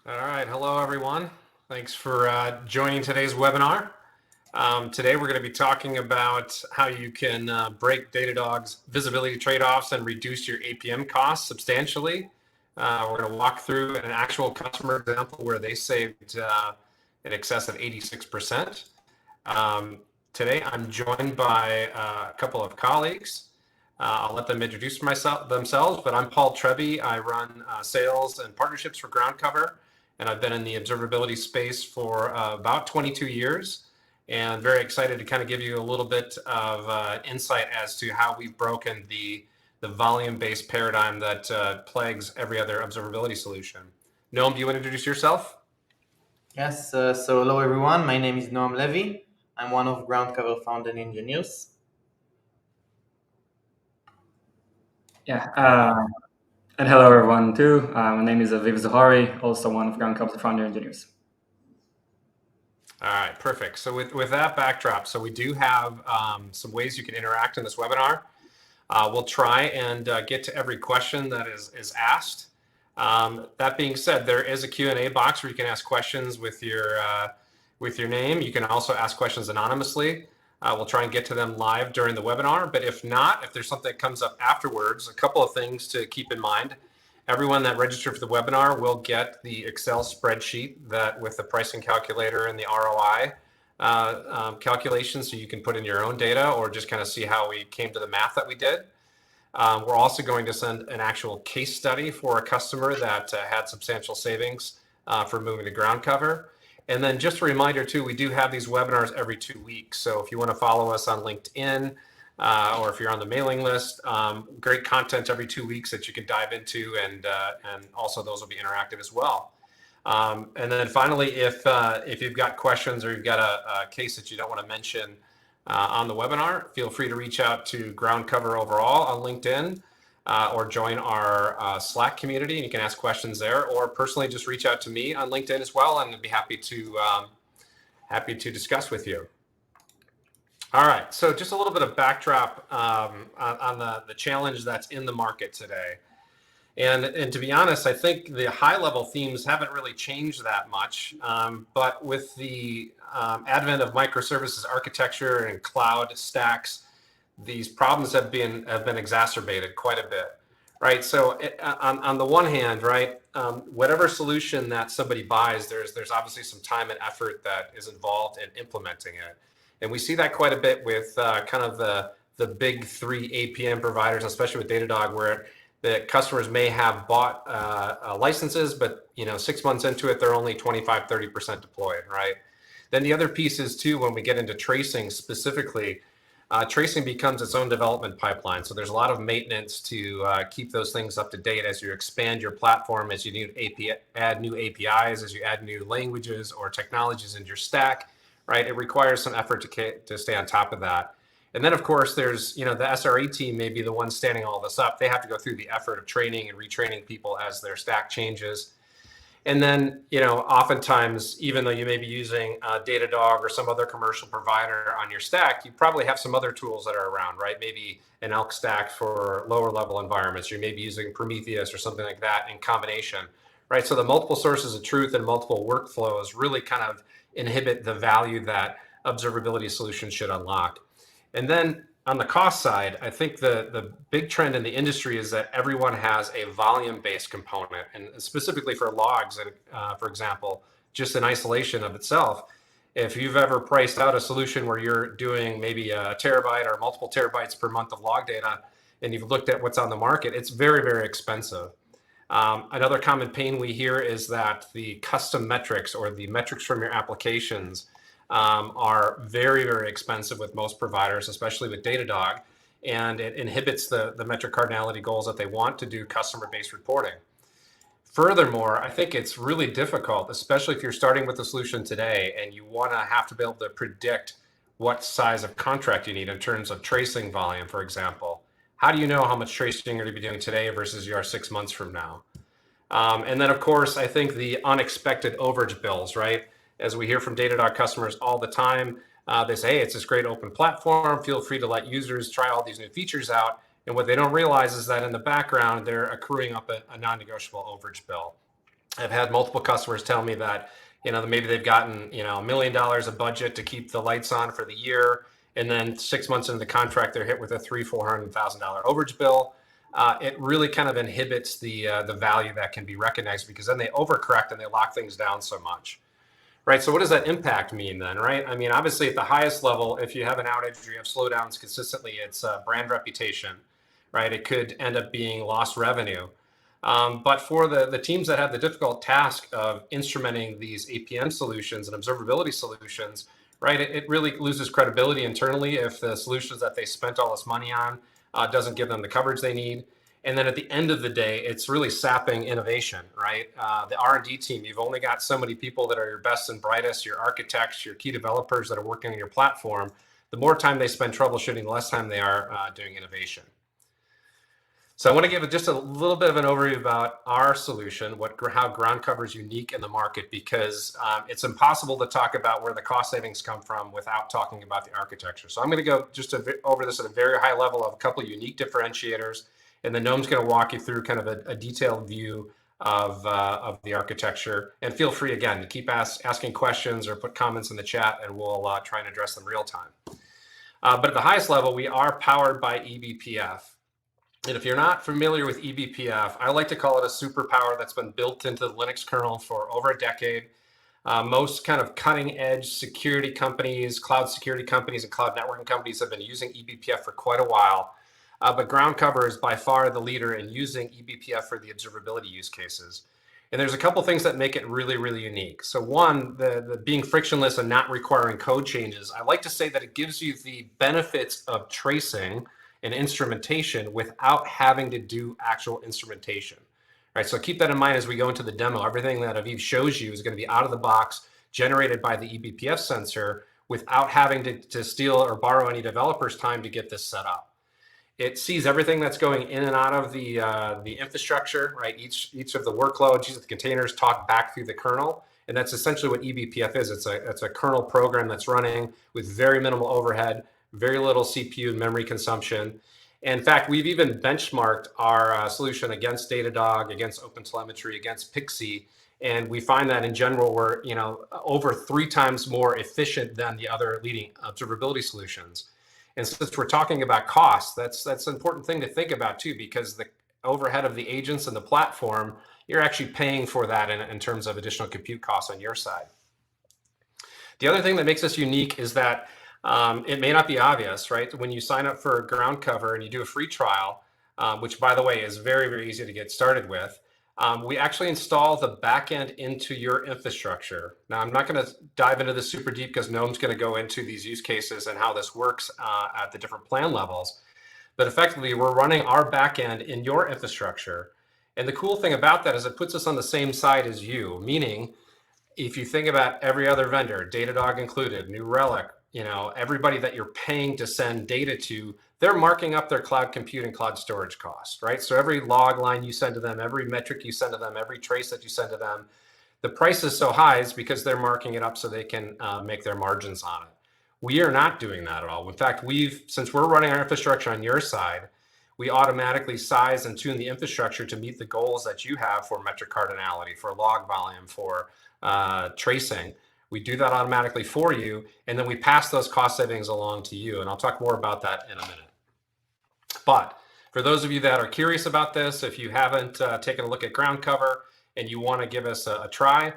All right, hello everyone. Thanks for joining today's webinar. Today we're going to be talking about how you can break Datadog's visibility trade-offs and reduce your APM costs substantially. We're going to walk through an actual customer example where they saved in excess of 86%. Today I'm joined by a couple of colleagues. I'll let them introduce themselves, but I'm Paul Trevi. I run sales and partnerships for groundcover, and I've been in the observability space for about 22 years, and very excited to kind of give you a little bit of insight as to how we've broken the volume-based paradigm that plagues every other observability solution. Noam, do you want to introduce yourself? Yes, so hello everyone. My name is Noam Levy. I'm one of groundcover founding engineers. And hello everyone too. My name is Aviv Zohari, also one of groundcover's founder engineers. All right, perfect. So with that backdrop, so we do have some ways you can interact in this webinar. We'll try and get to every question that is asked. That being said, there is a Q&A box where you can ask questions with your name. You can also ask questions anonymously. We'll try and get to them live during the webinar, but if not, if there's something that comes up afterwards, a couple of things to keep in mind. Everyone that registered for the webinar will get the Excel spreadsheet that with the pricing calculator and the ROI calculations, so you can put in your own data or just kind of see how we came to the math that we did. We're also going to send an actual case study for a customer that had substantial savings for moving to ground cover. And then just a reminder too, we do have these webinars every 2 weeks. So if you want to follow us on LinkedIn or if you're on the mailing list, great content every 2 weeks that you can dive into, and also those will be interactive as well. And then finally, if you've got questions or you've got a case that you don't want to mention on the webinar, feel free to reach out to groundcover overall on LinkedIn or join our Slack community, and you can ask questions there, or personally just reach out to me on LinkedIn as well, and I'd be happy to discuss with you. All right, so just a little bit of backdrop on the challenge that's in the market today. And to be honest, I think the high-level themes haven't really changed that much. But with the advent of microservices architecture and cloud stacks, these problems have been exacerbated quite a bit, right? So on the one hand, right, whatever solution that somebody buys, there's obviously some time and effort that is involved in implementing it, and we see that quite a bit with kind of the big three APM providers, especially with Datadog, where the customers may have bought licenses, but 6 months into it, they're only 25-30% deployed, right? Then the other piece is too, when we get into tracing specifically, tracing becomes its own development pipeline. So there's a lot of maintenance to keep those things up to date as you expand your platform, as you add new APIs, as you add new languages or technologies into your stack, right? It requires some effort to stay on top of that. And then, of course, there's, the SRE team may be the one standing all this up. They have to go through the effort of training and retraining people as their stack changes. And then, oftentimes, even though you may be using Datadog or some other commercial provider on your stack, you probably have some other tools that are around, right? Maybe an Elk stack for lower level environments. You may be using Prometheus or something like that in combination, right? So the multiple sources of truth and multiple workflows really kind of inhibit the value that observability solutions should unlock. And then on the cost side, I think the big trend in the industry is that everyone has a volume-based component, and specifically for logs, for example, just in isolation of itself. If you've ever priced out a solution where you're doing maybe a terabyte or multiple terabytes per month of log data, and you've looked at what's on the market, it's very, very expensive. Another common pain we hear is that the custom metrics or the metrics from your applications are very, very expensive with most providers, especially with Datadog, and it inhibits the metric cardinality goals that they want to do customer-based reporting. Furthermore, I think it's really difficult, especially if you're starting with a solution today and you want to have to be able to predict what size of contract you need in terms of tracing volume, for example. How do you know how much tracing you're going to be doing today versus you are 6 months from now? And then, of course, I think the unexpected overage bills, right? As we hear from Datadog customers all the time, they say, hey, it's this great open platform. Feel free to let users try all these new features out. And what they don't realize is that in the background, they're accruing up a non-negotiable overage bill. I've had multiple customers tell me that, maybe they've gotten, $1 million of budget to keep the lights on for the year. And then 6 months into the contract, they're hit with a $300,000-$400,000 overage bill. It really kind of inhibits the value that can be recognized, because then they overcorrect and they lock things down so much. Right. So what does that impact mean then? Right. I mean, obviously at the highest level, if you have an outage or you have slowdowns consistently, it's brand reputation. Right. It could end up being lost revenue. But for the teams that have the difficult task of instrumenting these APM solutions and observability solutions, right, it really loses credibility internally if the solutions that they spent all this money on doesn't give them the coverage they need. And then at the end of the day, it's really sapping innovation, right? The R&D team, you've only got so many people that are your best and brightest, your architects, your key developers that are working on your platform. The more time they spend troubleshooting, the less time they are doing innovation. So I want to give just a little bit of an overview about our solution, how groundcover is unique in the market, because it's impossible to talk about where the cost savings come from without talking about the architecture. So I'm going to go just over this at a very high level of a couple of unique differentiators, and then Noam's going to walk you through kind of a detailed view of the architecture. And feel free, again, to keep asking questions or put comments in the chat, and we'll try and address them real time. But at the highest level, we are powered by eBPF. And if you're not familiar with eBPF, I like to call it a superpower that's been built into the Linux kernel for over a decade. Most kind of cutting edge security companies, cloud security companies, and cloud networking companies have been using eBPF for quite a while. But groundcover is by far the leader in using eBPF for the observability use cases. And there's a couple things that make it really, really unique. So one, the being frictionless and not requiring code changes. I like to say that it gives you the benefits of tracing and instrumentation without having to do actual instrumentation. All right, so keep that in mind as we go into the demo. Everything that Aviv shows you is going to be out of the box, generated by the eBPF sensor, without having to steal or borrow any developer's time to get this set up. It sees everything that's going in and out of the infrastructure, right? Each of the workloads, each of the containers talk back through the kernel. And that's essentially what eBPF is. It's a kernel program that's running with very minimal overhead, very little CPU and memory consumption. And in fact, we've even benchmarked our solution against Datadog, against OpenTelemetry, against Pixie. And we find that in general, we're over 3 times more efficient than the other leading observability solutions. And since we're talking about cost, that's an important thing to think about too, because the overhead of the agents and the platform, you're actually paying for that in terms of additional compute costs on your side. The other thing that makes us unique is that it may not be obvious, right? When you sign up for groundcover and you do a free trial, which by the way is very, very easy to get started with, we actually install the backend into your infrastructure. Now, I'm not going to dive into this super deep because Noam's going to go into these use cases and how this works at the different plan levels. But effectively, we're running our backend in your infrastructure. And the cool thing about that is it puts us on the same side as you, meaning if you think about every other vendor, Datadog included, New Relic, everybody that you're paying to send data to, they're marking up their cloud compute and cloud storage costs, right? So every log line you send to them, every metric you send to them, every trace that you send to them, the price is so high is because they're marking it up so they can make their margins on it. We are not doing that at all. In fact, since we're running our infrastructure on your side, we automatically size and tune the infrastructure to meet the goals that you have for metric cardinality, for log volume, for tracing. We do that automatically for you, and then we pass those cost savings along to you. And I'll talk more about that in a minute. But for those of you that are curious about this, if you haven't taken a look at groundcover and you want to give us a try,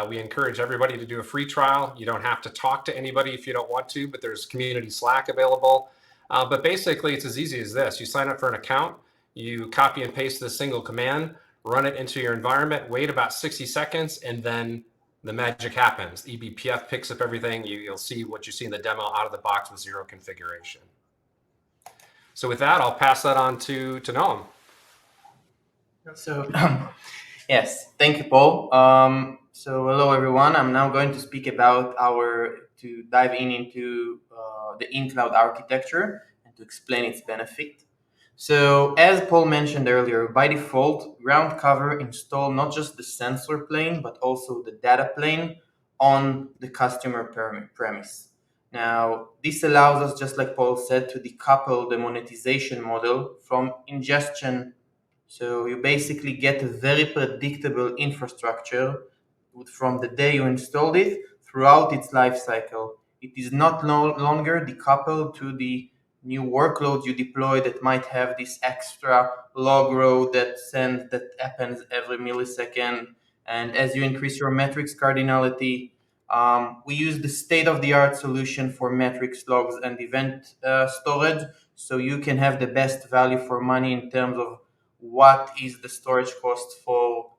we encourage everybody to do a free trial. You don't have to talk to anybody if you don't want to, but there's community Slack available. But basically, it's as easy as this. You sign up for an account, you copy and paste this single command, run it into your environment, wait about 60 seconds, and then the magic happens. eBPF picks up everything. You'll see what you see in the demo out of the box with 0 configuration. So with that, I'll pass that on to Noam. So, yes, thank you, Paul. So hello, everyone. I'm now going to speak about to dive into the inCloud architecture and to explain its benefit. So as Paul mentioned earlier, by default, groundcover install not just the sensor plane, but also the data plane on the customer premise. Now, this allows us, just like Paul said, to decouple the monetization model from ingestion So you basically get a very predictable infrastructure from the day you installed it throughout its life cycle. It is not no longer decoupled to the new workloads you deploy that might have this extra log row that happens every millisecond. And as you increase your metrics cardinality, we use the state-of-the-art solution for metrics, logs, and event storage, so you can have the best value for money in terms of what is the storage cost for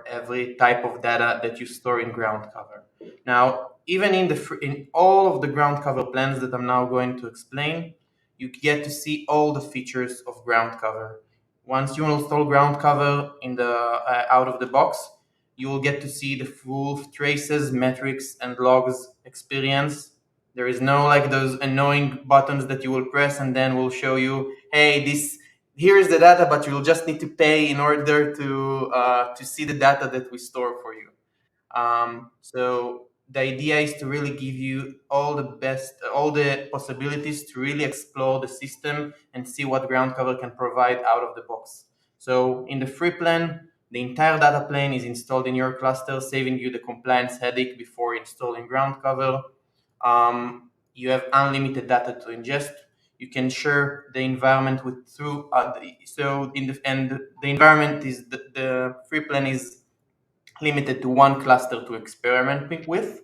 every type of data that you store in ground cover. Now, even in all of the ground cover plans that I'm now going to explain, you get to see all the features of ground cover. Once you install ground cover in the out of the box, you will get to see the full traces, metrics, and logs experience. There is no like those annoying buttons that you will press and then will show you, hey, here's the data, but you'll just need to pay in order to see the data that we store for you. So the idea is to really give you all the possibilities to really explore the system and see what ground cover can provide out of the box. So in the free plan, the entire data plane is installed in your cluster, saving you the compliance headache before installing ground cover. You have unlimited data to ingest. You can share the environment the environment is the free plan is limited to one cluster to experiment with.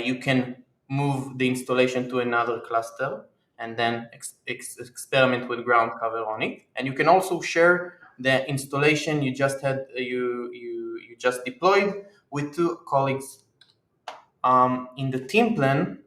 You can move the installation to another cluster and then experiment with ground cover on it. And you can also share the installation you just had you just deployed with two colleagues. In the team plan,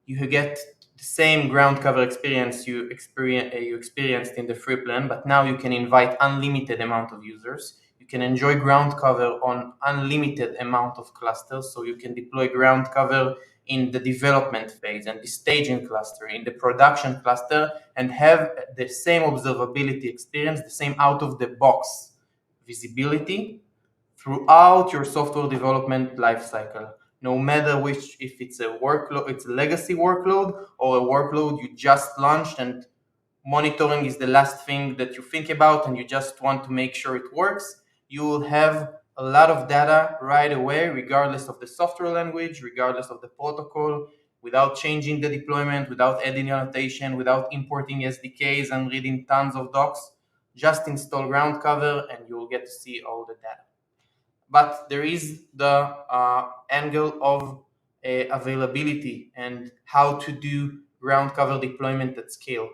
you get the same ground cover experience you experienced in the free plan, but now you can invite unlimited amount of users. You can enjoy ground cover on unlimited amount of clusters, so you can deploy ground cover in the development phase and the staging cluster, in the production cluster, and have the same observability experience, the same out-of-the-box visibility throughout your software development lifecycle. No matter if it's a workload, it's a legacy workload or a workload you just launched and monitoring is the last thing that you think about and you just want to make sure it works, you will have a lot of data right away, regardless of the software language, regardless of the protocol, without changing the deployment, without adding annotation, without importing SDKs and reading tons of docs. Just install ground cover and you will get to see all the data. But there is the angle of availability and how to do ground cover deployment at scale.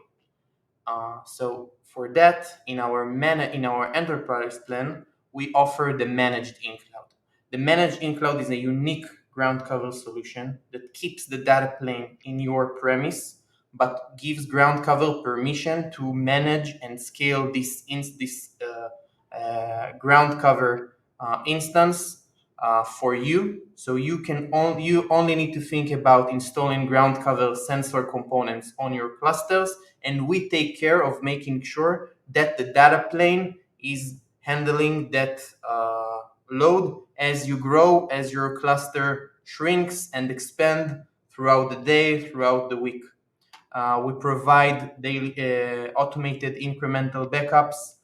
So for that, in our enterprise plan, we offer the managed inCloud. The managed inCloud is a unique ground cover solution that keeps the data plane in your premise, but gives ground cover permission to manage and scale this ground cover instance for you. So you only need to think about installing ground cover sensor components on your clusters, and we take care of making sure that the data plane is handling that load as you grow, as your cluster shrinks and expand throughout the day, throughout the week. We provide daily automated incremental backups.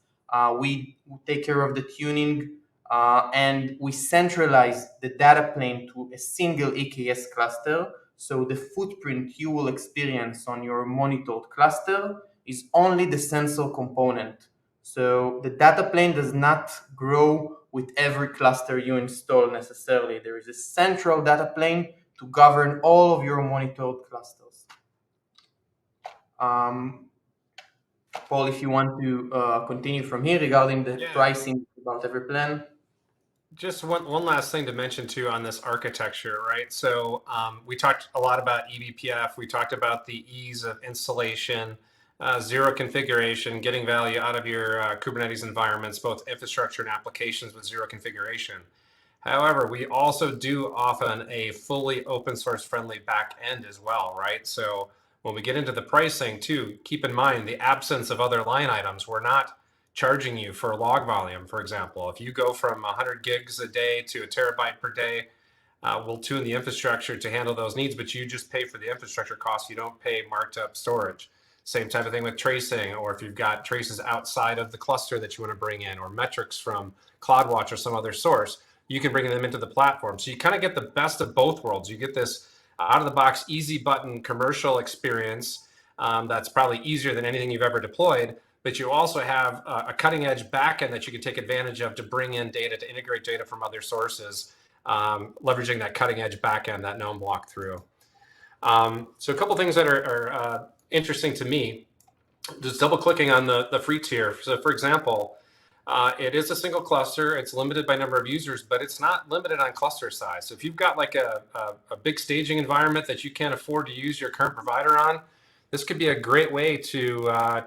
We take care of the tuning, and we centralize the data plane to a single EKS cluster. So the footprint you will experience on your monitored cluster is only the sensor component. So the data plane does not grow with every cluster you install necessarily. There is a central data plane to govern all of your monitored clusters. Paul, if you want to continue from here regarding the pricing about every plan. Just one last thing to mention too on this architecture, right? So we talked a lot about eBPF. We talked about the ease of installation, zero configuration, getting value out of your Kubernetes environments, both infrastructure and applications with zero configuration. However, we also do often a fully open source friendly back end as well, right? So when we get into the pricing too, keep in mind the absence of other line items. We're not charging you for log volume, for example. If you go from 100 gigs a day to a terabyte per day, we'll tune the infrastructure to handle those needs, but you just pay for the infrastructure costs. You don't pay marked up storage. Same type of thing with tracing, or if you've got traces outside of the cluster that you want to bring in, or metrics from CloudWatch or some other source, you can bring them into the platform. So you kind of get the best of both worlds. You get this out of the box, easy button commercial experience that's probably easier than anything you've ever deployed, but you also have a cutting edge backend that you can take advantage of to bring in data, to integrate data from other sources, leveraging that cutting edge backend that Noam walked through. So a couple things that are interesting to me, just double clicking on the free tier. So for example, it is a single cluster. It's limited by number of users, but it's not limited on cluster size. So if you've got like a big staging environment that you can't afford to use your current provider on, this could be a great way to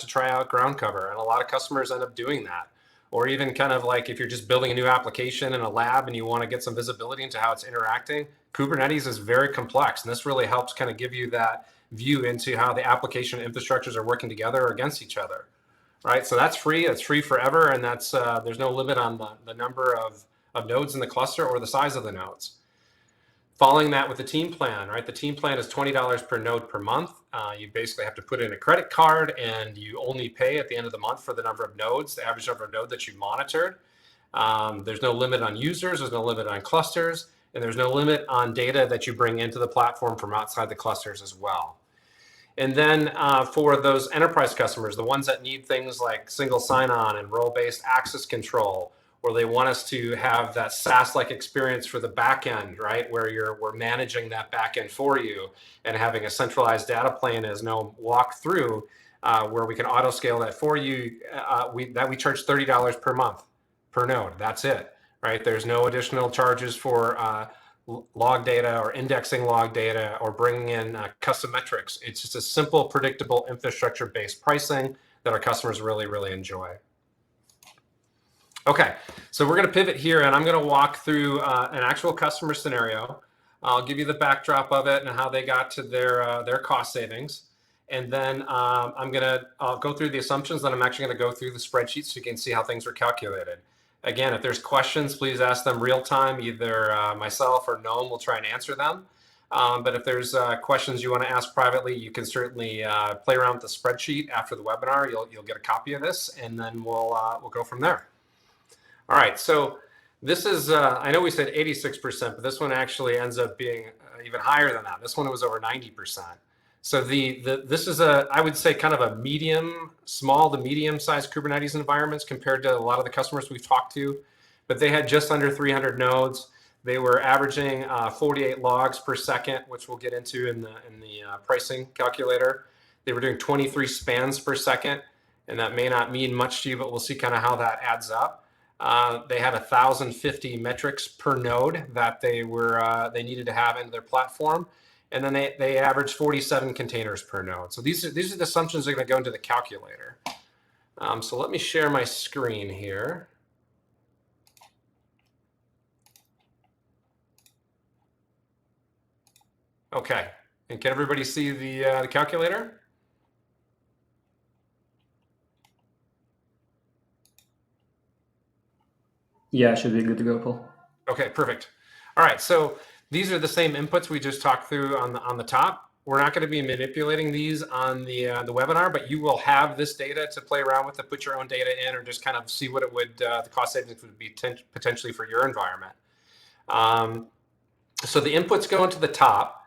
try out groundcover. And a lot of customers end up doing that. Or even kind of like if you're just building a new application in a lab and you want to get some visibility into how it's interacting, Kubernetes is very complex. And this really helps kind of give you that view into how the application infrastructures are working together or against each other. Right, so that's free. It's free forever, and that's there's no limit on the number of nodes in the cluster or the size of the nodes. Following that with the team plan, right? The team plan is $20 per node per month. You basically have to put in a credit card, and you only pay at the end of the month for the number of nodes, the average number of nodes that you monitored. There's no limit on users. There's no limit on clusters, and there's no limit on data that you bring into the platform from outside the clusters as well. And then for those enterprise customers, the ones that need things like single sign-on and role-based access control, or they want us to have that SaaS-like experience for the backend, right, where we're managing that backend for you and having a centralized data plane as Noam walked through, where we can auto-scale that for you. We charge $30 per month per node. That's it, right? There's no additional charges for log data or indexing log data or bringing in custom metrics. It's just a simple, predictable infrastructure-based pricing that our customers really, really enjoy. Okay, so we're going to pivot here, and I'm going to walk through an actual customer scenario. I'll give you the backdrop of it and how they got to their cost savings. And then I'll go through the assumptions, then I'm actually going to go through the spreadsheet so you can see how things were calculated. Again, if there's questions, please ask them real time. Either myself or Noam will try and answer them. But if there's questions you want to ask privately, you can certainly play around with the spreadsheet after the webinar. You'll get a copy of this, and then we'll go from there. All right, so this is, I know we said 86%, but this one actually ends up being even higher than that. This one was over 90%. So this is I would say kind of a small to medium sized Kubernetes environments compared to a lot of the customers we've talked to, but they had just under 300 nodes. They were averaging 48 logs per second, which we'll get into in the pricing calculator. They were doing 23 spans per second, and that may not mean much to you, but we'll see kind of how that adds up. They had 1,050 metrics per node that they needed to have into their platform. And then they average 47 containers per node. So these are the assumptions that are going to go into the calculator. So let me share my screen here. Okay, and can everybody see the calculator? Yeah, should be good to go, Paul. Okay, perfect. All right, so these are the same inputs we just talked through on the top. We're not going to be manipulating these on the webinar, but you will have this data to play around with, to put your own data in, or just kind of see what it would the cost savings would be potentially for your environment. So the inputs go into the top.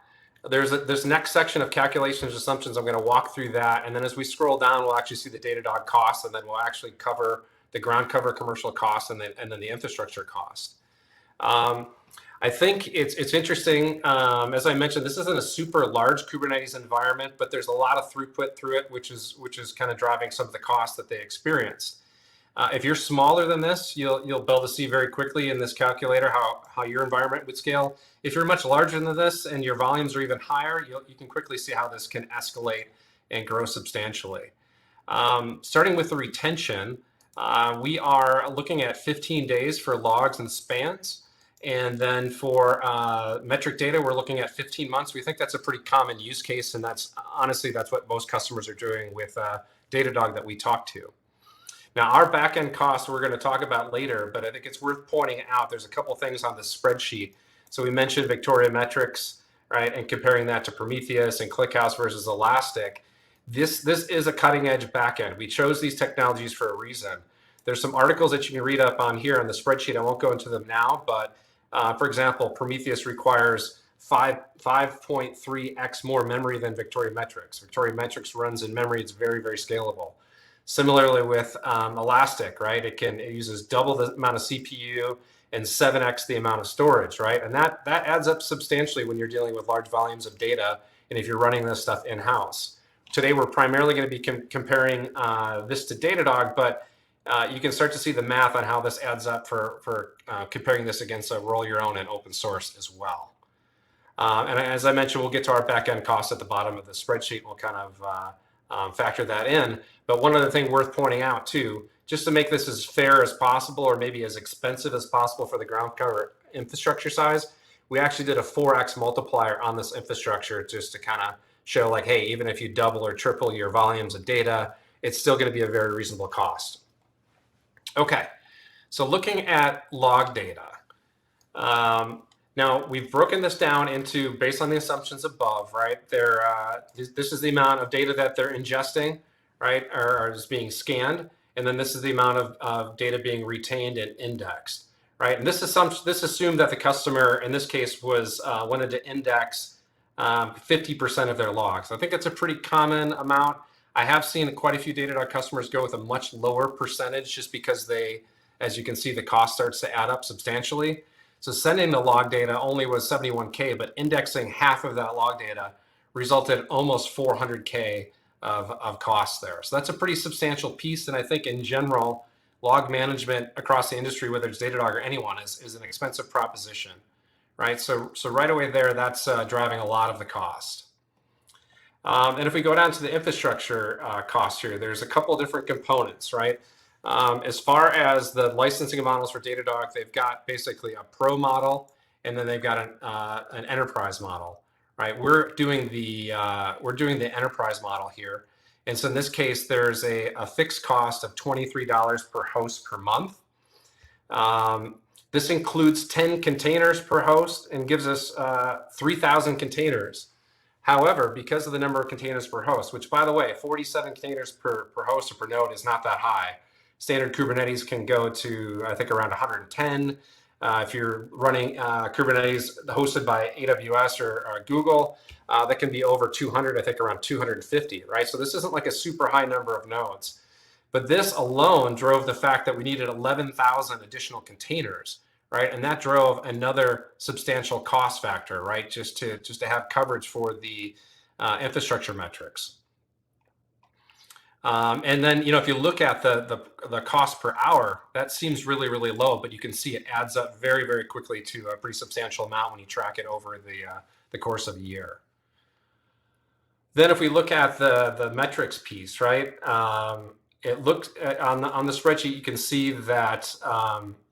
There's this next section of calculations assumptions. I'm going to walk through that, and then as we scroll down, we'll actually see the Datadog costs, and then we'll actually cover the ground cover commercial costs and then the infrastructure cost. I think it's interesting. As I mentioned, this isn't a super large Kubernetes environment, but there's a lot of throughput through it, which is kind of driving some of the costs that they experience. If you're smaller than this, you'll be able to see very quickly in this calculator how your environment would scale. If you're much larger than this and your volumes are even higher, you can quickly see how this can escalate and grow substantially. Starting with the retention, we are looking at 15 days for logs and spans. And then for metric data, we're looking at 15 months. We think that's a pretty common use case. And that's what most customers are doing with Datadog that we talk to. Now, our backend costs we're going to talk about later, but I think it's worth pointing out there's a couple things on the spreadsheet. So we mentioned Victoria Metrics, right, and comparing that to Prometheus and ClickHouse versus Elastic. This is a cutting edge backend. We chose these technologies for a reason. There's some articles that you can read up on here on the spreadsheet. I won't go into them now, but for example, Prometheus requires 5.3x more memory than Victoria Metrics. Victoria Metrics runs in memory. It's very, very scalable. Similarly with Elastic, right? It uses double the amount of CPU and 7x the amount of storage, right? And that adds up substantially when you're dealing with large volumes of data and if you're running this stuff in-house. Today, we're primarily going to be comparing this to Datadog, but you can start to see the math on how this adds up for comparing this against a roll your own and open source as well. And as I mentioned, we'll get to our backend costs at the bottom of the spreadsheet. We'll kind of factor that in. But one other thing worth pointing out too, just to make this as fair as possible or maybe as expensive as possible for the ground cover infrastructure size, we actually did a 4x multiplier on this infrastructure just to kind of show like, hey, even if you double or triple your volumes of data, it's still going to be a very reasonable cost. Okay, so looking at log data. Now we've broken this down into, based on the assumptions above, right? This is the amount of data that they're ingesting, right, or is being scanned, and then this is the amount of data being retained and indexed, right? And this assumed that the customer, in this case, wanted to index 50% of their logs. I think that's a pretty common amount. I have seen quite a few Datadog customers go with a much lower percentage just because as you can see, the cost starts to add up substantially. So sending the log data only was 71K, but indexing half of that log data resulted almost 400K of costs there. So that's a pretty substantial piece. And I think in general, log management across the industry, whether it's Datadog or anyone, is an expensive proposition, right? So right away there, that's driving a lot of the cost. And if we go down to the infrastructure cost here, there's a couple different components, right? As far as the licensing models for Datadog, they've got basically a pro model, and then they've got an enterprise model, right? We're doing the enterprise model here, and so in this case, there's a fixed cost of $23 per host per month. This includes 10 containers per host and gives us 3,000 containers. However, because of the number of containers per host, which by the way, 47 containers per host or per node is not that high. Standard Kubernetes can go to, I think, around 110. If you're running Kubernetes hosted by AWS or Google, that can be over 200, I think around 250, right? So this isn't like a super high number of nodes. But this alone drove the fact that we needed 11,000 additional containers, right? And that drove another substantial cost factor, right? Just to have coverage for the infrastructure metrics. And then, if you look at the cost per hour, that seems really, really low, but you can see it adds up very, very quickly to a pretty substantial amount when you track it over the course of a year. Then if we look at the metrics piece, right? It looks on the spreadsheet, you can see that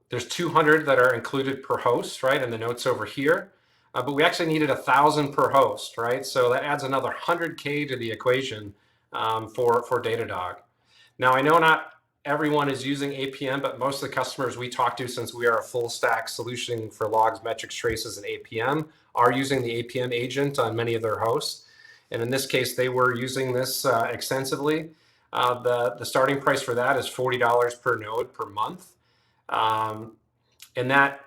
there's 200 that are included per host, right? And the notes over here, but we actually needed 1,000 per host, right? So that adds another 100K to the equation for Datadog. Now, I know not everyone is using APM, but most of the customers we talk to, since we are a full stack solution for logs, metrics, traces, and APM, are using the APM agent on many of their hosts. And in this case, they were using this extensively. The starting price for that is $40 per node per month. And that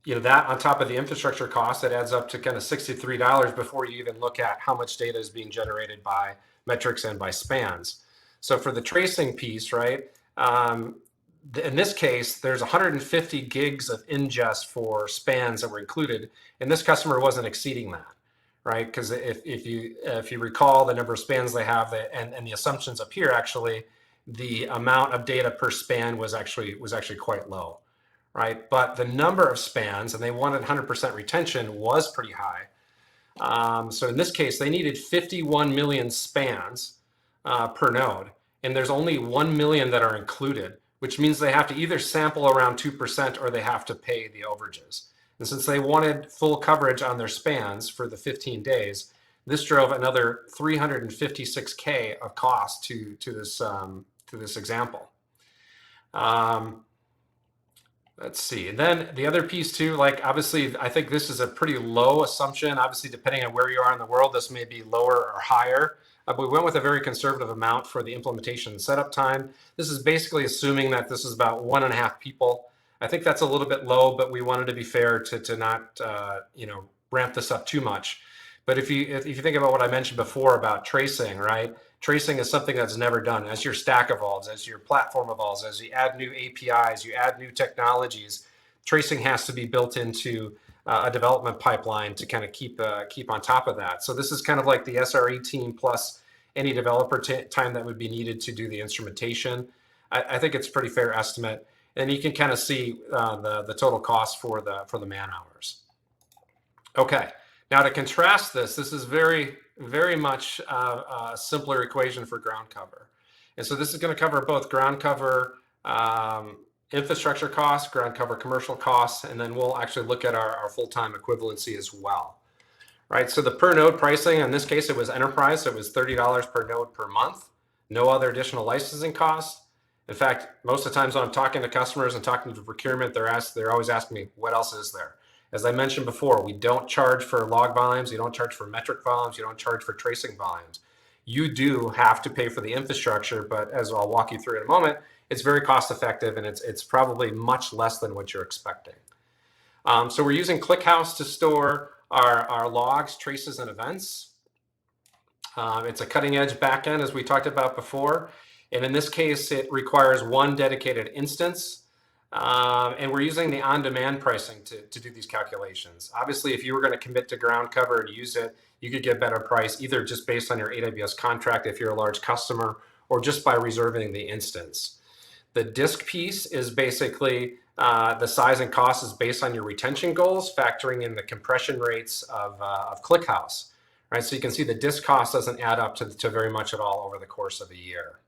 on top of the infrastructure cost, that adds up to kind of $63 before you even look at how much data is being generated by metrics and by spans. So for the tracing piece, right, in this case, there's 150 gigs of ingest for spans that were included, and this customer wasn't exceeding that, right? Because if you recall the number of spans they have, and the assumptions up here, actually, the amount of data per span was actually quite low, right? But the number of spans, and they wanted 100% retention, was pretty high. So in this case, they needed 51 million spans per node, and there's only 1 million that are included, which means they have to either sample around 2% or they have to pay the overages. And since they wanted full coverage on their spans for the 15 days, this drove another 356K of cost to this example. Let's see. And then the other piece too, like obviously, I think this is a pretty low assumption. Obviously, depending on where you are in the world, this may be lower or higher. but we went with a very conservative amount for the implementation and setup time. This is basically assuming that this is about 1.5 people. I think that's a little bit low, but we wanted to be fair to not ramp this up too much. But if you think about what I mentioned before about tracing, right? Tracing is something that's never done. As your stack evolves, as your platform evolves, as you add new APIs, you add new technologies, tracing has to be built into a development pipeline to kind of keep on top of that. So this is kind of like the SRE team plus any developer time that would be needed to do the instrumentation. I think it's a pretty fair estimate, and you can kind of see the total cost for the man hours. Okay, now to contrast this is very much a simpler equation for ground cover, and so this is going to cover both ground cover infrastructure costs, ground cover commercial costs, and then we'll actually look at our full-time equivalency as well. Right, so the per node pricing, in this case, it was enterprise, so it was $30 per node per month, no other additional licensing costs. In fact, most of the times when I'm talking to customers and talking to procurement, they're always asking me, what else is there? As I mentioned before, we don't charge for log volumes, you don't charge for metric volumes, you don't charge for tracing volumes. You do have to pay for the infrastructure, but as I'll walk you through in a moment, it's very cost effective and it's probably much less than what you're expecting. So we're using ClickHouse to store our logs, traces, and events. It's a cutting edge backend, as we talked about before. And in this case, it requires one dedicated instance. And we're using the on-demand pricing to do these calculations. Obviously, if you were going to commit to ground cover and use it, you could get better price, either just based on your AWS contract if you're a large customer, or just by reserving the instance. The disk piece is basically the size and cost is based on your retention goals, factoring in the compression rates of ClickHouse. Right, so you can see the disk cost doesn't add up to very much at all over the course of a year.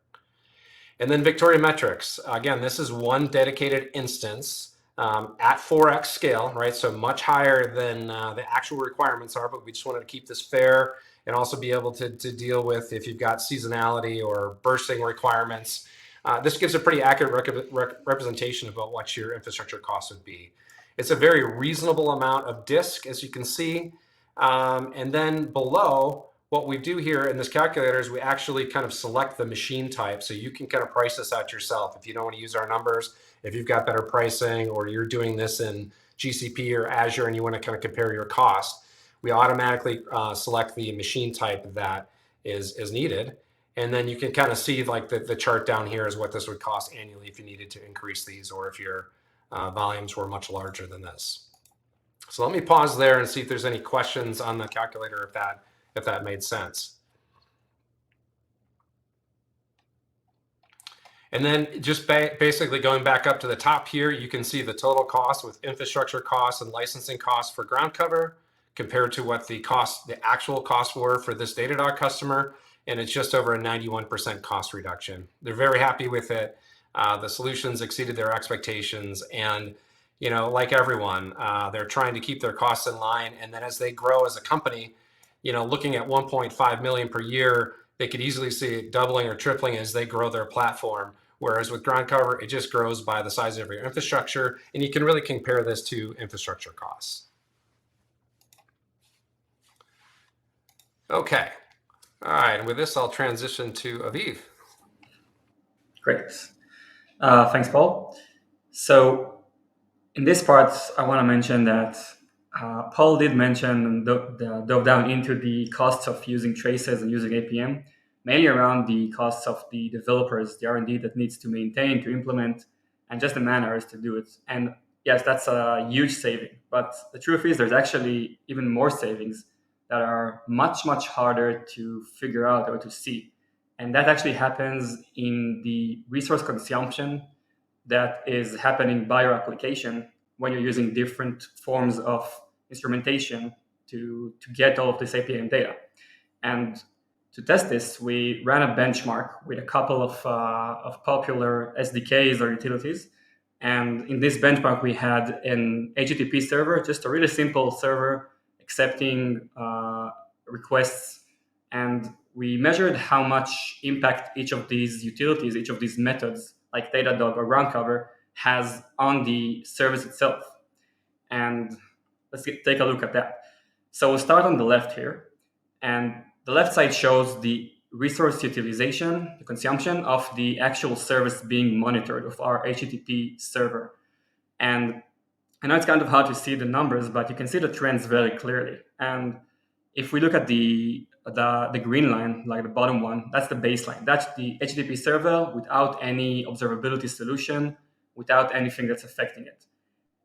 And then Victoria metrics. Again, this is one dedicated instance at 4x scale, right? So much higher than the actual requirements are, but we just wanted to keep this fair and also be able to deal with if you've got seasonality or bursting requirements. This gives a pretty accurate representation about what your infrastructure costs would be. It's a very reasonable amount of disk, as you can see. And then below, what we do here in this calculator is we actually kind of select the machine type. So you can kind of price this out yourself. If you don't want to use our numbers, if you've got better pricing, or you're doing this in GCP or Azure and you want to kind of compare your cost, we automatically select the machine type that is needed. And then you can kind of see like the chart down here is what this would cost annually if you needed to increase these, or if your volumes were much larger than this. So let me pause there and see if there's any questions on the calculator, if that made sense. And then just basically going back up to the top here, you can see the total cost with infrastructure costs and licensing costs for ground cover compared to what the actual costs were for this Datadog customer. And it's just over a 91% cost reduction. They're very happy with it. The solutions exceeded their expectations, and like everyone, they're trying to keep their costs in line. And then as they grow as a company, looking at 1.5 million per year, they could easily see it doubling or tripling as they grow their platform. Whereas with ground cover, it just grows by the size of your infrastructure, and you can really compare this to infrastructure costs. Okay. All right, and with this, I'll transition to Aviv. Great. Thanks, Paul. So in this part, I want to mention that Paul did mention dove down into the costs of using traces and using APM, mainly around the costs of the developers, the R&D that needs to maintain, to implement, and just the man hours to do it. And yes, that's a huge saving. But the truth is there's actually even more savings that are much, much harder to figure out or to see. And that actually happens in the resource consumption that is happening by your application when you're using different forms of instrumentation to get all of this APM data. And to test this, we ran a benchmark with a couple of popular SDKs or utilities. And in this benchmark, we had an HTTP server, just a really simple server accepting requests. And we measured how much impact each of these utilities, each of these methods, like Datadog or groundcover, has on the service itself. And let's take a look at that. So we'll start on the left here. And the left side shows the resource utilization, the consumption of the actual service being monitored of our HTTP server. And I know it's kind of hard to see the numbers, but you can see the trends very clearly. And if we look at the green line, like the bottom one, that's the baseline. That's the HTTP server without any observability solution, without anything that's affecting it.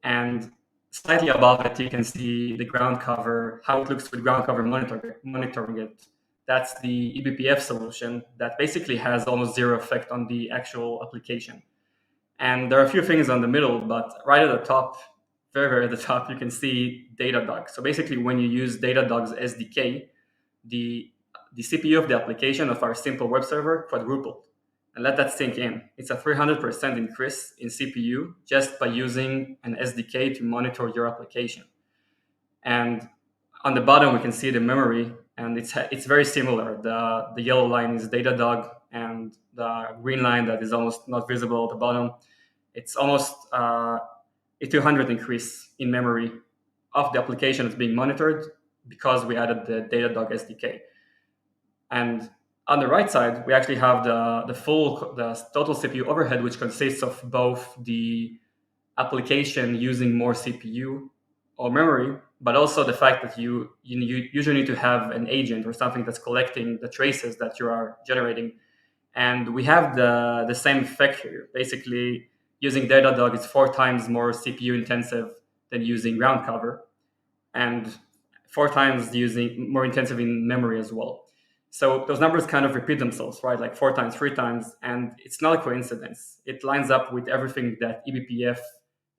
And slightly above it, you can see the ground cover, how it looks with ground cover monitoring it. That's the eBPF solution that basically has almost zero effect on the actual application. And there are a few things on the middle, but right at the top, very at the top, you can see Datadog. So basically, when you use Datadog's SDK, the CPU of the application of our simple web server quadrupled. And let that sink in. It's a 300% increase in CPU just by using an SDK to monitor your application. And on the bottom, we can see the memory, and it's very similar. The yellow line is Datadog, and the green line that is almost not visible at the bottom, it's almost a 200 increase in memory of the application that's being monitored because we added the Datadog SDK. And on the right side, we actually have the total CPU overhead, which consists of both the application using more CPU or memory, but also the fact that you usually need to have an agent or something that's collecting the traces that you are generating. And we have the same effect here. Basically, using Datadog is 4 times more CPU intensive than using ground cover, and 4 times more intensive in memory as well. So those numbers kind of repeat themselves, right? Like 4 times, 3 times, and it's not a coincidence. It lines up with everything that eBPF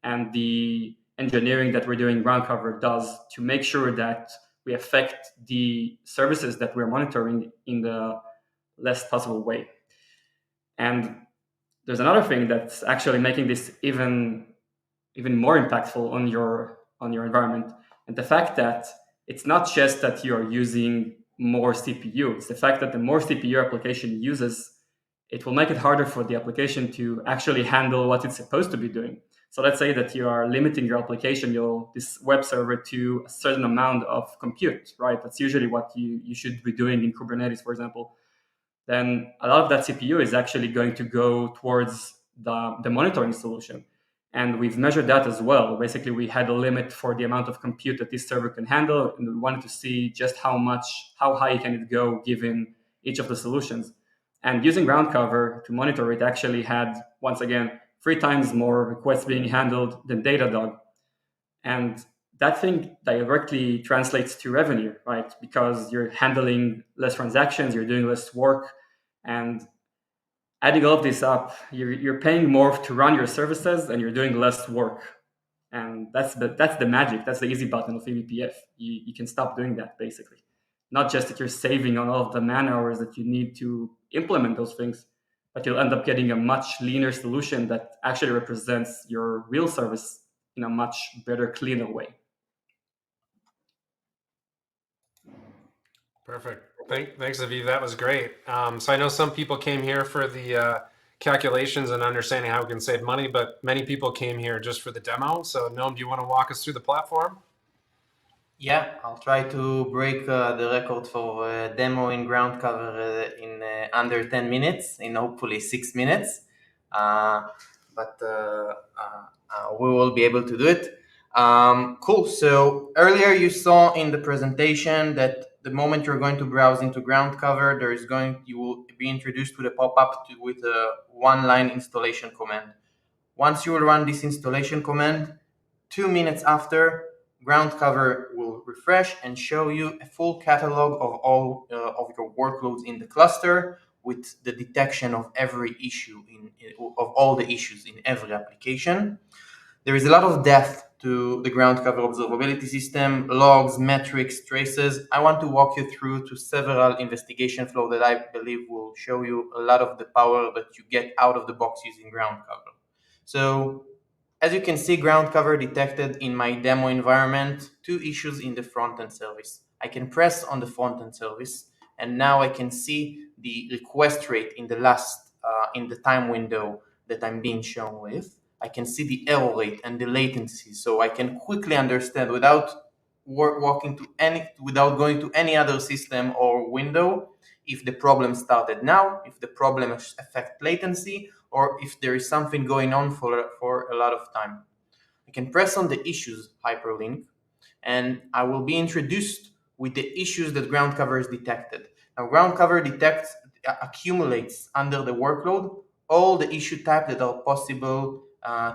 and the engineering that we're doing ground cover does to make sure that we affect the services that we're monitoring in the less possible way. And there's another thing that's actually making this even more impactful on your environment, and the fact that it's not just that you are using more CPU. It's the fact that the more CPU your application uses, it will make it harder for the application to actually handle what it's supposed to be doing. So let's say that you are limiting your application, this web server, to a certain amount of compute, right? That's usually what you should be doing in Kubernetes, for example. Then a lot of that CPU is actually going to go towards the monitoring solution. And we've measured that as well. Basically, we had a limit for the amount of compute that this server can handle, and we wanted to see just how high can it go given each of the solutions. And using ground cover to monitor it actually had, once again, 3 times more requests being handled than Datadog. And that thing directly translates to revenue, right? Because you're handling less transactions, you're doing less work, and adding all of this up, you're paying more to run your services and you're doing less work. And that's the magic. That's the easy button of eBPF. You can stop doing that, basically. Not just that you're saving on all of the man hours that you need to implement those things, but you'll end up getting a much leaner solution that actually represents your real service in a much better, cleaner way. Perfect. Thanks, Aviv. That was great. So I know some people came here for the calculations and understanding how we can save money, but many people came here just for the demo. So Noam, do you want to walk us through the platform? Yeah, I'll try to break the record for demo in ground cover in under 10 minutes, in hopefully 6 minutes. But we will be able to do it. Cool. So earlier you saw in the presentation that the moment you're going to browse into ground cover, you will be introduced to the pop-up with a one-line installation command. Once you will run this installation command, 2 minutes after, ground cover will refresh and show you a full catalog of all of your workloads in the cluster, with the detection of every issue of all the issues in every application. There is a lot of depth to the ground cover observability system, logs, metrics, traces. I want to walk you through to several investigation flow that I believe will show you a lot of the power that you get out of the box using ground cover. So as you can see, ground cover detected in my demo environment 2 issues in the front-end service. I can press on the front-end service, and now I can see the request rate in the time window that I'm being shown with. I can see the error rate and the latency, so I can quickly understand without going to any other system or window if the problem started now, if the problem affects latency, or if there is something going on for a lot of time. I can press on the issues hyperlink, and I will be introduced with the issues that groundcover has detected. Now, groundcover accumulates under the workload all the issue types that are possible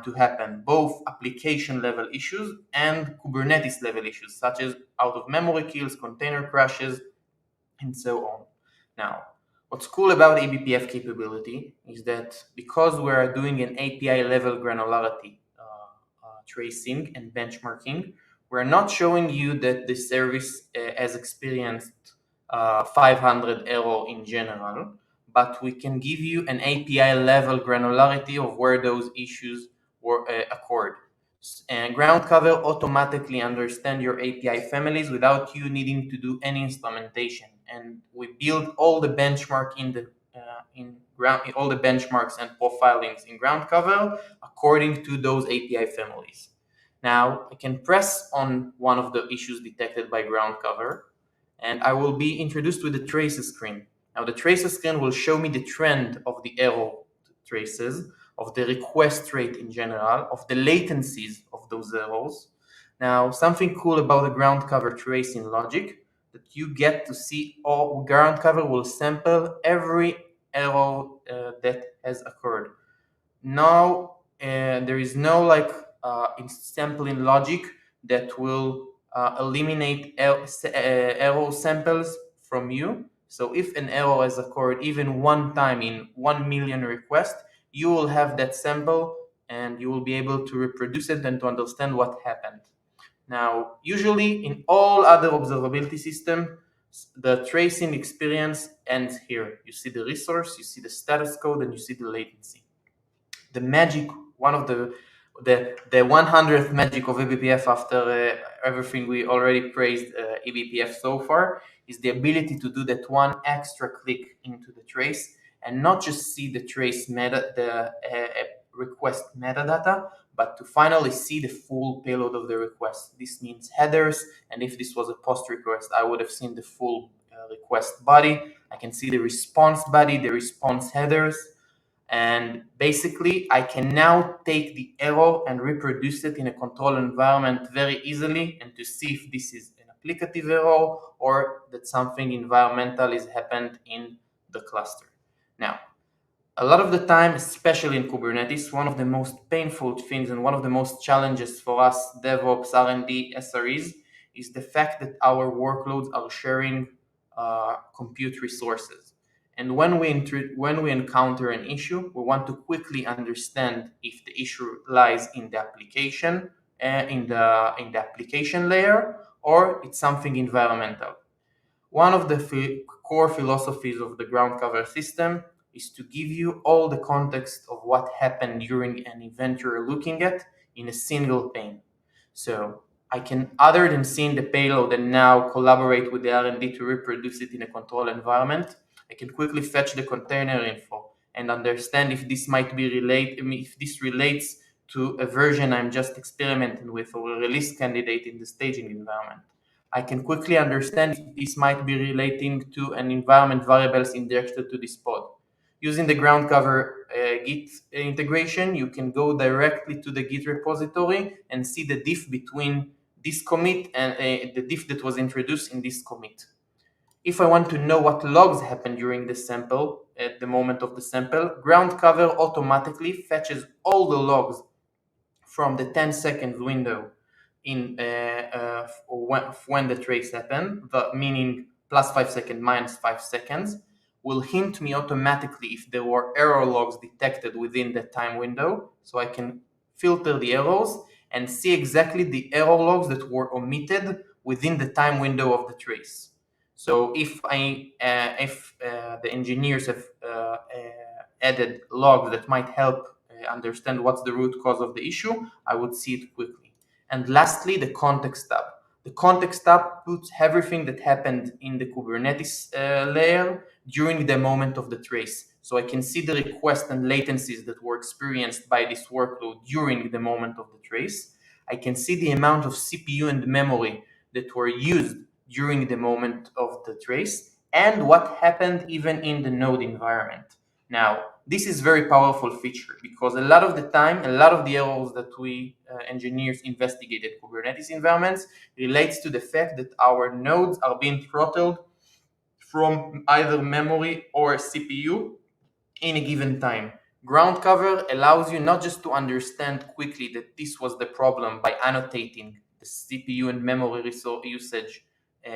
to happen, both application level issues and Kubernetes level issues, such as out of memory kills, container crashes, and so on. Now, what's cool about eBPF capability is that because we are doing an API level granularity tracing and benchmarking, we're not showing you that the service has experienced 500 error in general, but we can give you an API level granularity of where those issues were occurred. And groundcover automatically understand your API families without you needing to do any instrumentation. And we build all the benchmark all the benchmarks and profilings in groundcover according to those API families. Now I can press on one of the issues detected by groundcover, and I will be introduced with the traces screen. Now the traces screen will show me the trend of the error traces, of the request rate in general, of the latencies of those errors. Now, something cool about the groundcover tracing logic that you get to see all groundcover will sample every error that has occurred. Now, there is no sampling logic that will eliminate error samples from you. So if an error has occurred even one time in 1 million requests, you will have that sample and you will be able to reproduce it and to understand what happened. Now, usually in all other observability systems, the tracing experience ends here. You see the resource, you see the status code, and you see the latency. The magic, one of the 100th magic of eBPF after everything we already praised eBPF so far, is the ability to do that one extra click into the trace and not just see the trace request metadata, but to finally see the full payload of the request. This means headers, and if this was a post request, I would have seen the full request body. I can see the response body, the response headers, and basically I can now take the error and reproduce it in a control environment very easily, and to see if this is an applicative error or that something environmental is happened in the cluster. Now, a lot of the time, especially in Kubernetes, one of the most painful things and one of the most challenges for us DevOps, R&D, SREs is the fact that our workloads are sharing compute resources. And when we encounter an issue, we want to quickly understand if the issue lies in the application, in the application layer, or it's something environmental. One of the core philosophies of the groundcover system is to give you all the context of what happened during an event you're looking at in a single pane. So I can, other than seeing the payload and now collaborate with the R&D to reproduce it in a control environment, I can quickly fetch the container info and understand if this might be if this relates to a version I'm just experimenting with or a release candidate in the staging environment. I can quickly understand if this might be relating to an environment variables injected to this pod. Using the groundcover Git integration, you can go directly to the Git repository and see the diff between this commit and the diff that was introduced in this commit. If I want to know what logs happened during the sample, at the moment of the sample, groundcover automatically fetches all the logs from the 10 seconds window in when the trace happened, meaning plus 5 seconds, minus 5 seconds, will hint me automatically if there were error logs detected within that time window, so I can filter the errors and see exactly the error logs that were omitted within the time window of the trace. So if the engineers have added logs that might help understand what's the root cause of the issue, I would see it quickly. And lastly, the context tab. The context tab puts everything that happened in the Kubernetes layer during the moment of the trace. So I can see the requests and latencies that were experienced by this workload during the moment of the trace. I can see the amount of CPU and memory that were used during the moment of the trace. and what happened even in the node environment. Now, this is very powerful feature because a lot of the time, a lot of the errors that we engineers investigated Kubernetes environments relates to the fact that our nodes are being throttled from either memory or CPU in a given time. Ground cover allows you not just to understand quickly that this was the problem by annotating the CPU and memory resource usage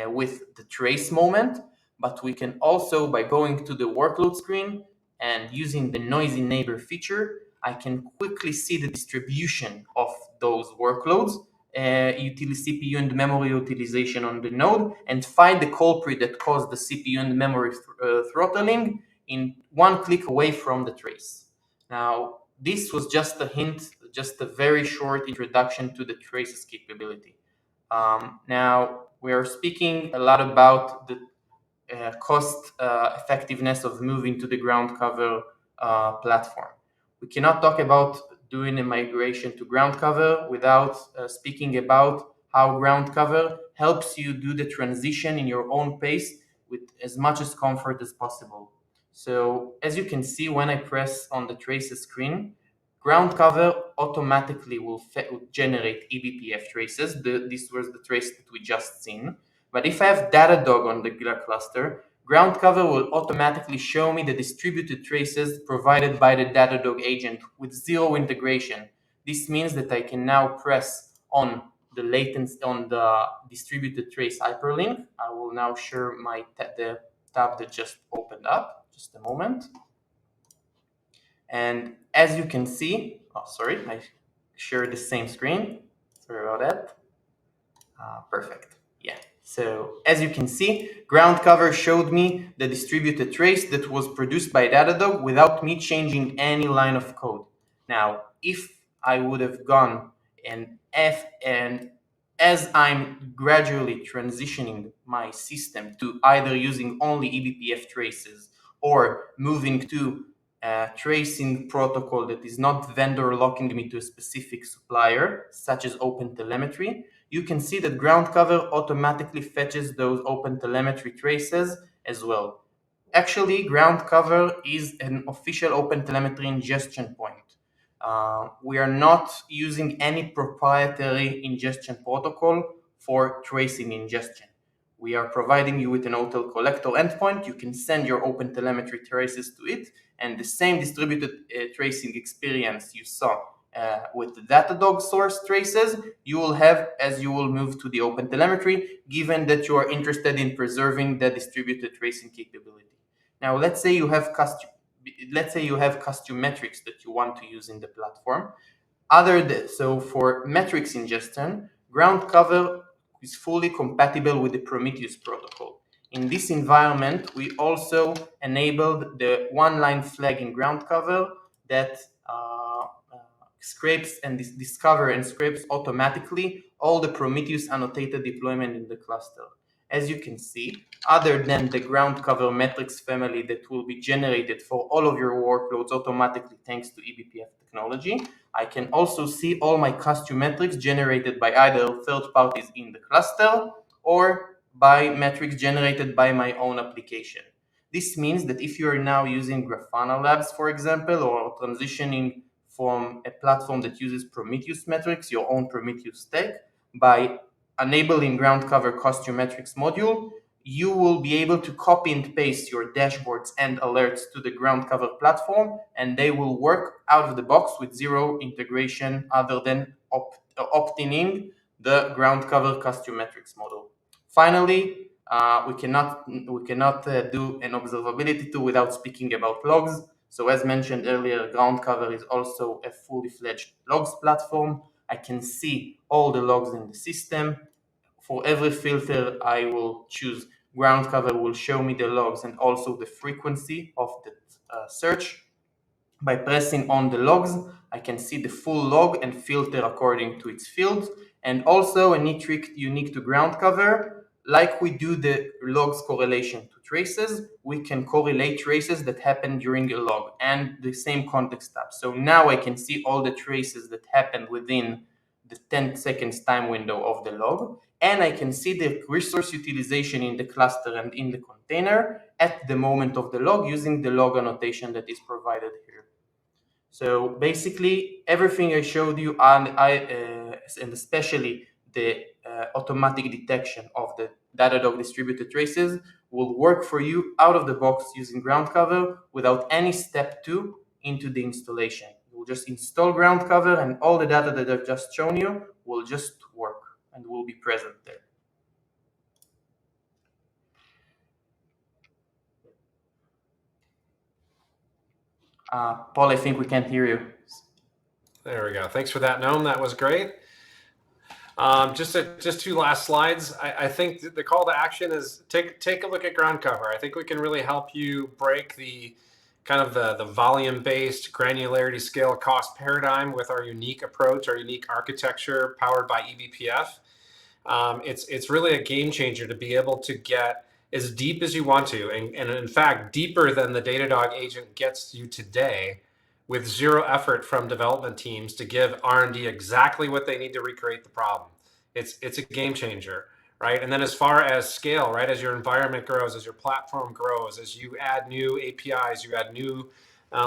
with the trace moment, but we can also, by going to the workload screen and using the noisy neighbor feature, I can quickly see the distribution of those workloads, CPU and memory utilization on the node, and find the culprit that caused the CPU and memory throttling in one click away from the trace. Now, this was just a hint, just a very short introduction to the traces capability. Now, we are speaking a lot about the cost effectiveness of moving to the ground cover platform. We cannot talk about doing a migration to ground cover without speaking about how ground cover helps you do the transition in your own pace with as much as comfort as possible. So as you can see, when I press on the traces screen, ground cover automatically will generate eBPF traces. This was the trace that we just seen. But if I have Datadog on the cluster, ground cover will automatically show me the distributed traces provided by the Datadog agent with zero integration. This means that I can now press on the latency on the distributed trace hyperlink. I will now share the tab that just opened up. Just a moment. And as you can see, I shared the same screen. Sorry about that. Perfect. Yeah. So as you can see, ground cover showed me the distributed trace that was produced by Datadog without me changing any line of code. Now, if I would have gone and as I'm gradually transitioning my system to either using only eBPF traces or moving to a tracing protocol that is not vendor locking me to a specific supplier, such as OpenTelemetry, you can see that ground cover automatically fetches those OpenTelemetry traces as well. Actually, ground cover is an official OpenTelemetry ingestion point. We are not using any proprietary ingestion protocol for tracing ingestion. We are providing you with an OTel collector endpoint. You can send your OpenTelemetry traces to it, and the same distributed tracing experience you saw with the Datadog source traces, you will have as you will move to the OpenTelemetry, given that you are interested in preserving the distributed tracing capability. Now, let's say you have custom metrics that you want to use in the platform. So for metrics ingestion, ground cover is fully compatible with the Prometheus protocol. In this environment, we also enabled the one-line flag in ground cover that scrapes and discover and scrapes automatically all the Prometheus annotated deployment in the cluster. As you can see, other than the ground cover metrics family that will be generated for all of your workloads automatically thanks to eBPF technology, I can also see all my custom metrics generated by either third parties in the cluster or by metrics generated by my own application. This means that if you are now using Grafana Labs, for example, or transitioning from a platform that uses Prometheus metrics, your own Prometheus stack, by enabling ground cover custom metrics module, you will be able to copy and paste your dashboards and alerts to the ground cover platform, and they will work out of the box with zero integration other than opting in the ground cover custom metrics model. Finally, we cannot do an observability tool without speaking about logs. So as mentioned earlier, ground cover is also a fully fledged logs platform. I can see all the logs in the system. For every filter I will choose, ground cover will show me the logs and also the frequency of the search. By pressing on the logs, I can see the full log and filter according to its fields. And also a neat trick unique to ground cover, like we do the logs correlation to traces, we can correlate traces that happen during a log and the same context tab. So now I can see all the traces that happened within the 10 seconds time window of the log, and I can see the resource utilization in the cluster and in the container at the moment of the log using the log annotation that is provided here. So basically, everything I showed you, and especially the automatic detection of the Datadog distributed traces, will work for you out of the box using groundcover without any step 2 into the installation. You will just install groundcover, and all the data that I've just shown you will just work and will be present there. Paul, I think we can't hear you. There we go. Thanks for that, Noam. That was great. Just two last slides. I think the call to action is take a look at groundcover. I think we can really help you break the kind of the volume-based granularity scale cost paradigm with our unique approach, our unique architecture powered by eBPF. It's really a game changer to be able to get as deep as you want to, and in fact, deeper than the Datadog agent gets you today, with zero effort from development teams to give R&D exactly what they need to recreate the problem. It's a game changer, right? And then as far as scale, right, as your environment grows, as your platform grows, as you add new APIs, you add new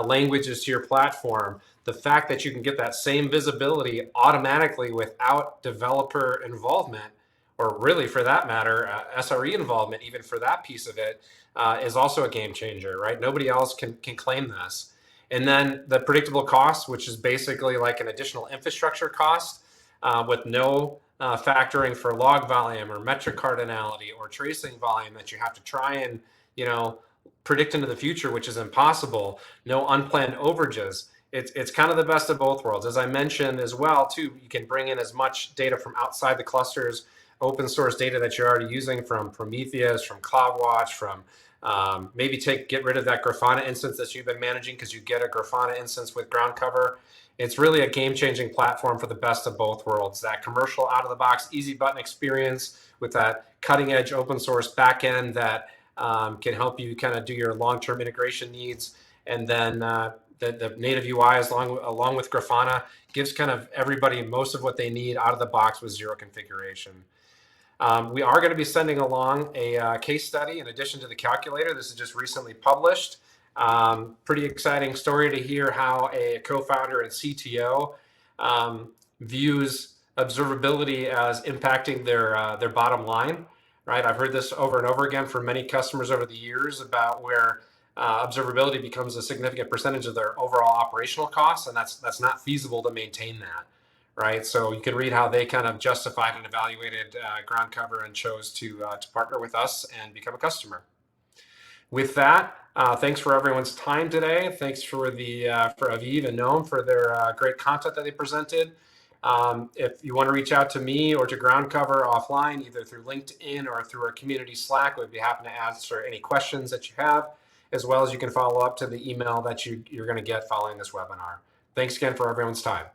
languages to your platform, the fact that you can get that same visibility automatically without developer involvement, or really for that matter, SRE involvement, even for that piece of it, is also a game changer, right? Nobody else can claim this. And then the predictable cost, which is basically like an additional infrastructure cost with no factoring for log volume or metric cardinality or tracing volume that you have to try and, predict into the future, which is impossible. No unplanned overages. It's kind of the best of both worlds. As I mentioned as well, too, you can bring in as much data from outside the clusters, open source data that you're already using from Prometheus, from CloudWatch, from maybe get rid of that Grafana instance that you've been managing because you get a Grafana instance with groundcover. It's really a game-changing platform for the best of both worlds. That commercial out-of-the-box, easy button experience with that cutting-edge open source backend that can help you kind of do your long-term integration needs. And then the native UI along with Grafana gives kind of everybody most of what they need out of the box with zero configuration. We are going to be sending along a case study in addition to the calculator. This is just recently published. Pretty exciting story to hear how a co-founder and CTO views observability as impacting their bottom line. Right? I've heard this over and over again from many customers over the years about where observability becomes a significant percentage of their overall operational costs, and that's not feasible to maintain that. Right, so you can read how they kind of justified and evaluated groundcover and chose to partner with us and become a customer. With that, thanks for everyone's time today. Thanks for Aviv and Noam for their great content that they presented. If you want to reach out to me or to groundcover offline, either through LinkedIn or through our community Slack, we'd be happy to answer any questions that you have, as well as you can follow up to the email that you're going to get following this webinar. Thanks again for everyone's time.